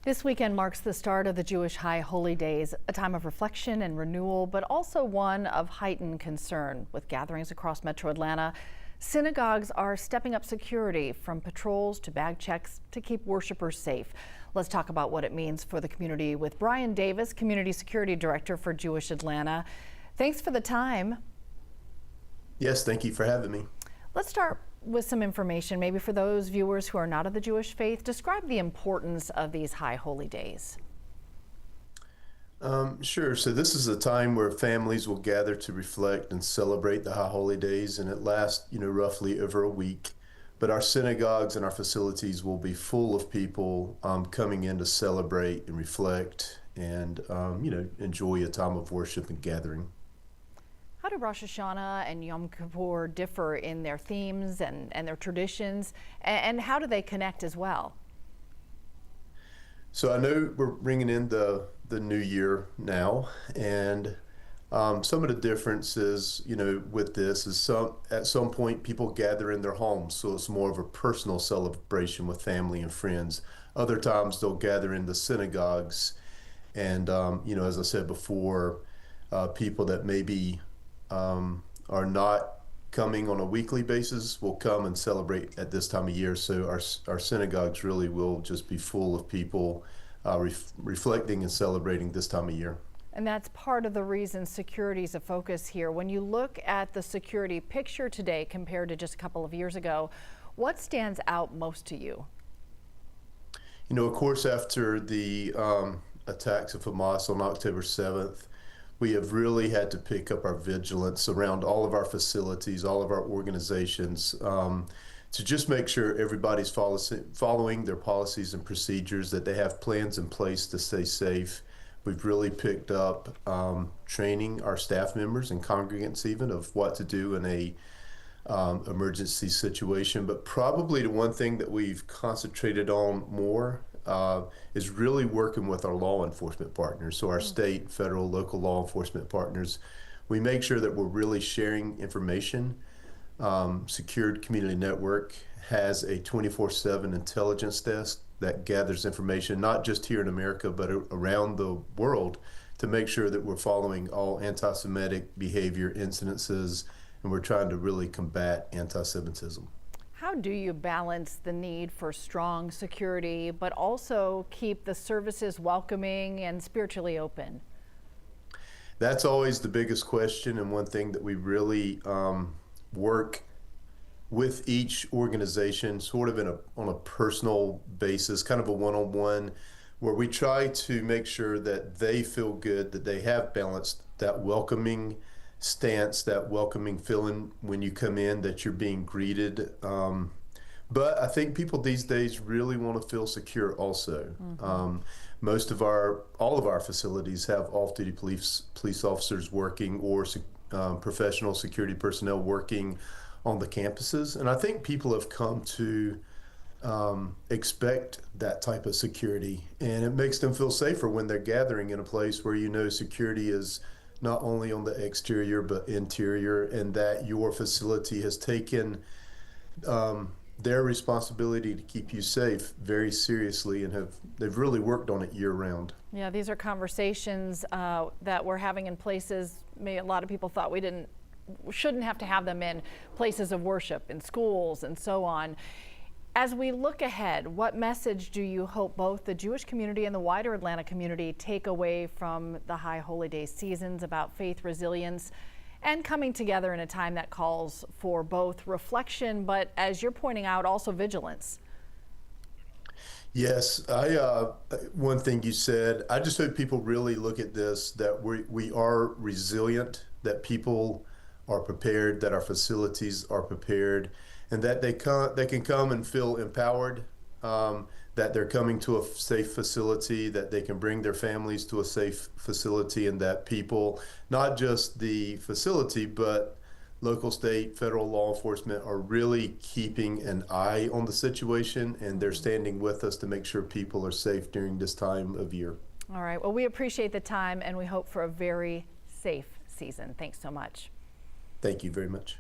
This weekend marks the start of the Jewish High Holy Days, a time of reflection and renewal, but also one of heightened concern. With gatherings across Metro Atlanta, synagogues are stepping up security, from patrols to bag checks, to keep worshipers safe. Let's talk about what it means for the community with Brian Davis, Community Security Director for Jewish Atlanta. Thanks for the time. Yes, thank you for having me. Let's start with some information, maybe for those viewers who are not of the Jewish faith. Describe the importance of these high holy days. Sure. So this is a time where families will gather to reflect and celebrate the high holy days, and it lasts, roughly over a week. But our synagogues and our facilities will be full of people coming in to celebrate and reflect and, enjoy a time of worship and gathering. How do Rosh Hashanah and Yom Kippur differ in their themes and their traditions, and how do they connect as well? So I know we're bringing in the new year now, and some of the differences, with this is at some point people gather in their homes, so it's more of a personal celebration with family and friends. Other times they'll gather in the synagogues, and as I said before, people that maybe are not coming on a weekly basis will come and celebrate at this time of year. So our synagogues really will just be full of people reflecting and celebrating this time of year. And that's part of the reason security is a focus here. When you look at the security picture today compared to just a couple of years ago, what stands out most to you? Of course, after the attacks of Hamas on October 7th, we have really had to pick up our vigilance around all of our facilities, all of our organizations, to just make sure everybody's following their policies and procedures, that they have plans in place to stay safe. We've really picked up training our staff members and congregants even of what to do in a emergency situation. But probably the one thing that we've concentrated on more is really working with our law enforcement partners. So our state, federal, local law enforcement partners, we make sure that we're really sharing information. Secured Community Network has a 24/7 intelligence desk that gathers information, not just here in America, but around the world, to make sure that we're following all anti-Semitic behavior incidences, and we're trying to really combat anti-Semitism. How do you balance the need for strong security, but also keep the services welcoming and spiritually open? That's always the biggest question, and one thing that we really work with each organization sort of on a personal basis, kind of a one-on-one, where we try to make sure that they feel good, that they have balanced that welcoming stance, that welcoming feeling when you come in, that you're being greeted. But I think people these days really want to feel secure also. All of our facilities have off-duty police officers working, or professional security personnel working on the campuses. And I think people have come to expect that type of security, and it makes them feel safer when they're gathering in a place where security is not only on the exterior but interior, and that your facility has taken their responsibility to keep you safe very seriously, and they've really worked on it year round. Yeah, these are conversations that we're having in places maybe a lot of people thought we shouldn't have to have them in, places of worship, in schools, and so on. As we look ahead, what message do you hope both the Jewish community and the wider Atlanta community take away from the High Holy Day seasons about faith, resilience, and coming together in a time that calls for both reflection, but as you're pointing out, also vigilance? Yes, one thing you said, I just hope people really look at this, that we are resilient, that people are prepared, that our facilities are prepared, and that they can come and feel empowered, that they're coming to a safe facility, that they can bring their families to a safe facility, and that people, not just the facility, but local, state, federal law enforcement are really keeping an eye on the situation, and they're standing with us to make sure people are safe during this time of year. All right. Well, we appreciate the time, and we hope for a very safe season. Thanks so much. Thank you very much.